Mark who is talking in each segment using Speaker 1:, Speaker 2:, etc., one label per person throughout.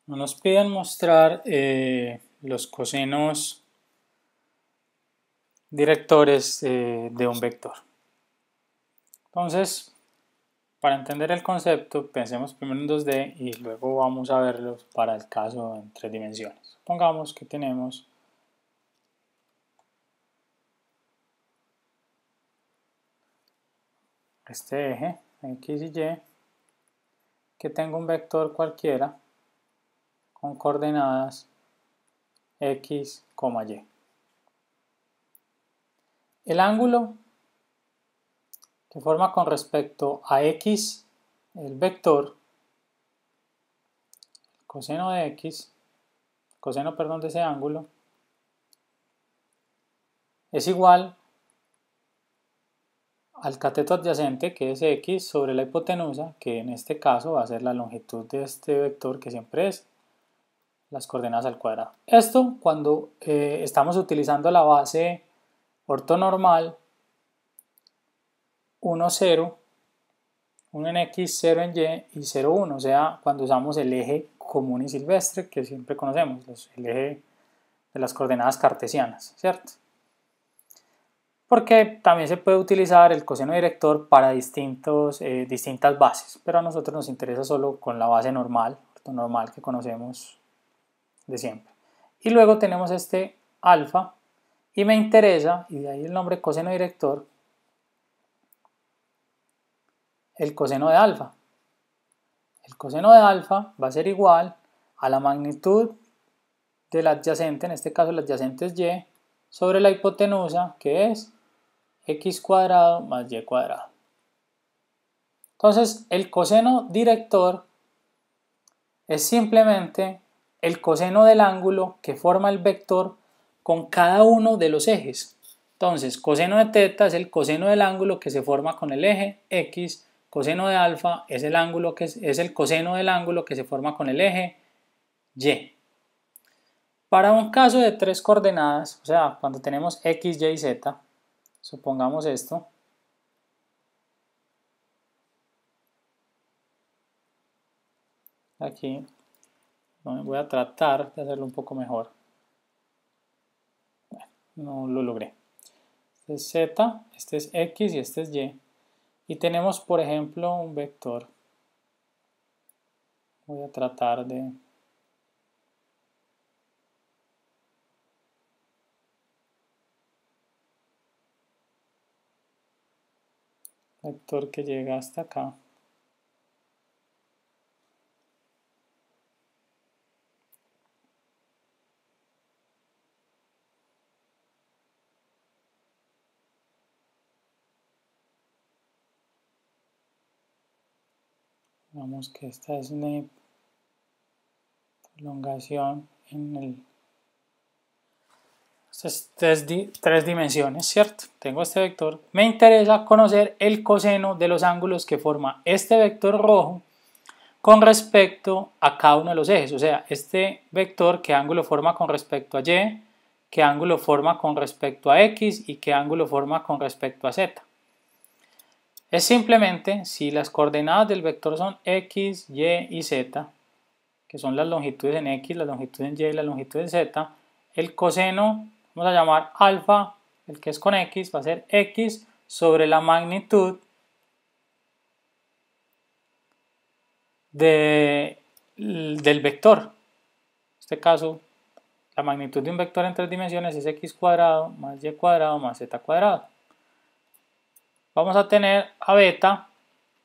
Speaker 1: Nos piden mostrar los cosenos directores de un vector. Entonces, para entender el concepto, pensemos primero en 2D y luego vamos a verlos para el caso en 3 dimensiones. Supongamos que tenemos este eje, X y Y, que tengo un vector cualquiera con coordenadas X, Y. El ángulo que forma con respecto a X el vector, coseno de X, coseno, perdón, de ese ángulo, es igual al cateto adyacente, que es X, sobre la hipotenusa, que en este caso va a ser la longitud de este vector, que siempre es las coordenadas al cuadrado. Esto cuando estamos utilizando la base ortonormal 1, 0, 1 en X, 0 en Y y 0, 1, o sea, cuando usamos el eje común y silvestre que siempre conocemos, el eje de las coordenadas cartesianas, ¿cierto? Porque también se puede utilizar el coseno director para distintas bases, pero a nosotros nos interesa solo con la base normal, ortonormal que conocemos de siempre. Y luego tenemos este alfa, y me interesa, y de ahí el nombre coseno director, el coseno de alfa. El coseno de alfa va a ser igual a la magnitud del adyacente, en este caso el adyacente es y, sobre la hipotenusa, que es x cuadrado más y cuadrado. Entonces, el coseno director es simplemente el coseno del ángulo que forma el vector con cada uno de los ejes. Entonces, coseno de teta es el coseno del ángulo que se forma con el eje X, coseno de alfa es el coseno del ángulo que se forma con el eje Y. Para un caso de 3 coordenadas, o sea, cuando tenemos X, Y y Z, supongamos esto, aquí voy a tratar de hacerlo un poco mejor. Bueno, no lo logré. Este es Z, este es X y este es Y. Y tenemos, por ejemplo, un vector. Voy a tratar de... vector que llega hasta acá. Vamos que esta es una prolongación en el... Estas es 3 dimensiones, ¿cierto? Tengo este vector. Me interesa conocer el coseno de los ángulos que forma este vector rojo con respecto a cada uno de los ejes. O sea, este vector, qué ángulo forma con respecto a Y, qué ángulo forma con respecto a X y qué ángulo forma con respecto a Z. Es simplemente, si las coordenadas del vector son X, Y y Z, que son las longitudes en X, la longitud en Y y la longitud en Z, el coseno, vamos a llamar alfa, el que es con X, va a ser X sobre la magnitud del vector. En este caso, la magnitud de un vector en 3 dimensiones es X cuadrado más Y cuadrado más Z cuadrado. Vamos a tener a beta,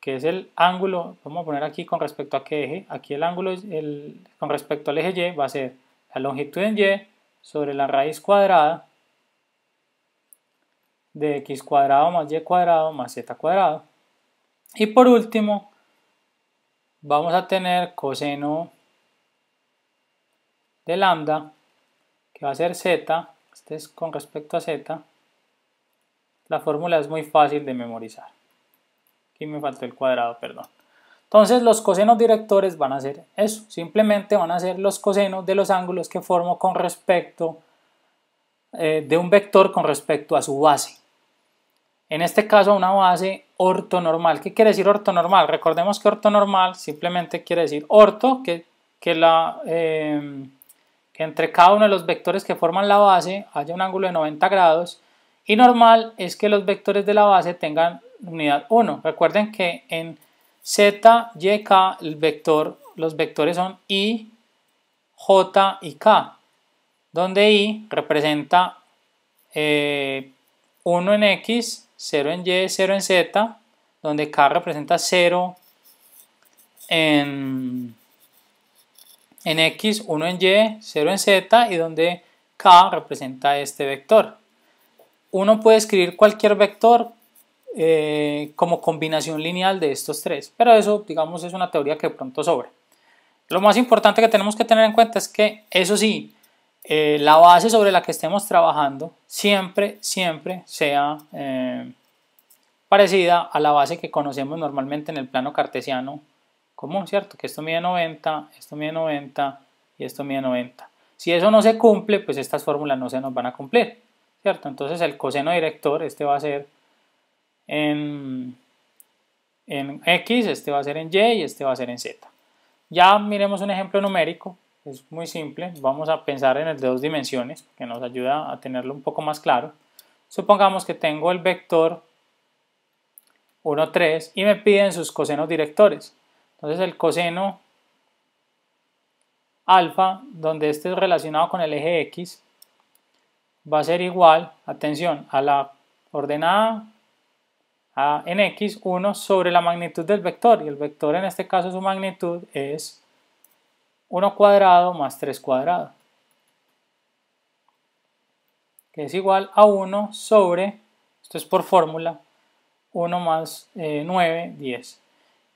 Speaker 1: que es el ángulo, vamos a poner aquí con respecto a qué eje, aquí el ángulo con respecto al eje Y va a ser la longitud en Y sobre la raíz cuadrada de X cuadrado más Y cuadrado más Z cuadrado. Y por último, vamos a tener coseno de lambda, que va a ser Z, este es con respecto a Z. La fórmula es muy fácil de memorizar. Aquí me faltó el cuadrado, perdón. Entonces los cosenos directores van a ser eso, simplemente van a ser los cosenos de los ángulos que formo con respecto de un vector con respecto a su base. En este caso una base ortonormal. ¿Qué quiere decir ortonormal? Recordemos que ortonormal simplemente quiere decir orto, que que que entre cada uno de los vectores que forman la base haya un ángulo de 90 grados, y normal es que los vectores de la base tengan unidad 1. Recuerden que en Z, Y, K los vectores son I, J y K, donde I representa 1 en X, 0 en Y, 0 en Z, donde K representa 0 en X, 1 en Y, 0 en Z, y donde K representa este vector. Uno puede escribir cualquier vector como combinación lineal de estos tres, pero eso, digamos, es una teoría que de pronto sobra. Lo más importante que tenemos que tener en cuenta es que, eso sí, la base sobre la que estemos trabajando siempre sea parecida a la base que conocemos normalmente en el plano cartesiano común, ¿cierto? Que esto mide 90, esto mide 90 y esto mide 90. Si eso no se cumple, pues estas fórmulas no se nos van a cumplir, ¿cierto? Entonces el coseno director, este va a ser en X, este va a ser en Y y este va a ser en Z. Ya miremos un ejemplo numérico, es muy simple, vamos a pensar en el de 2 dimensiones, que nos ayuda a tenerlo un poco más claro. Supongamos que tengo el vector 1, 3 y me piden sus cosenos directores. Entonces el coseno alfa, donde este es relacionado con el eje X, va a ser igual, atención, a la ordenada en X, 1 sobre la magnitud del vector, y el vector en este caso su magnitud es 1 cuadrado más 3 cuadrado, que es igual a 1 sobre, esto es por fórmula, 1 más 9, 10.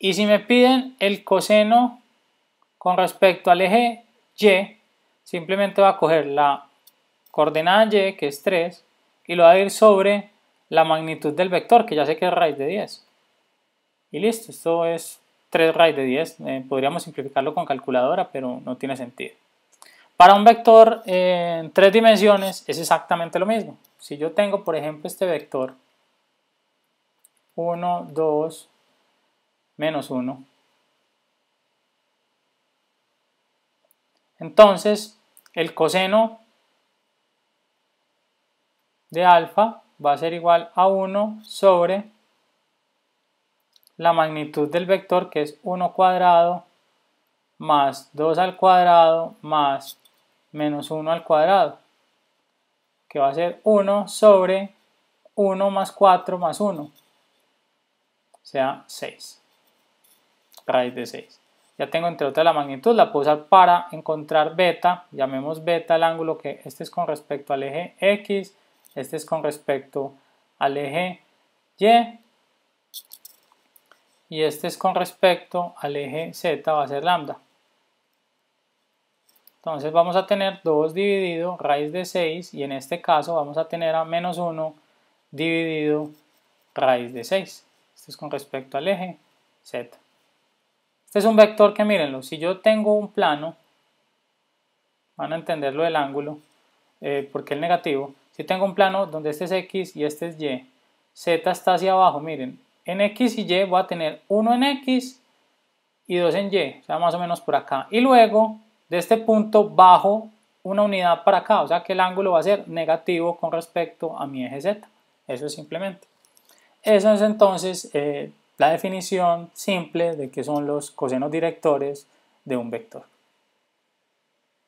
Speaker 1: Y si me piden el coseno con respecto al eje Y, simplemente va a coger la coordenada Y, que es 3, y lo va a ir sobre la magnitud del vector, que ya sé que es raíz de 10. Y listo, esto es 3 raíz de 10. Podríamos simplificarlo con calculadora, pero no tiene sentido. Para un vector en 3 dimensiones es exactamente lo mismo. Si yo tengo, por ejemplo, este vector 1, 2, menos 1, entonces el coseno de alfa va a ser igual a 1 sobre la magnitud del vector, que es 1 cuadrado más 2 al cuadrado más menos 1 al cuadrado, que va a ser 1 sobre 1 más 4 más 1, o sea 6, raíz de 6. Ya tengo entre otras la magnitud, la puedo usar para encontrar beta, llamemos beta el ángulo, que este es con respecto al eje X, este es con respecto al eje y este es con respecto al eje Z, va a ser lambda. Entonces vamos a tener 2 dividido raíz de 6, y en este caso vamos a tener a menos 1 dividido raíz de 6. Este es con respecto al eje Z. Este es un vector que, mírenlo, si yo tengo un plano, van a entender lo del ángulo, porque el negativo, si tengo un plano donde este es X y este es Y, Z está hacia abajo, miren, en X y Y voy a tener 1 en X y 2 en Y, o sea, más o menos por acá, y luego de este punto bajo una unidad para acá, o sea que el ángulo va a ser negativo con respecto a mi eje Z. Eso es simplemente. Eso es entonces la definición simple de qué son los cosenos directores de un vector.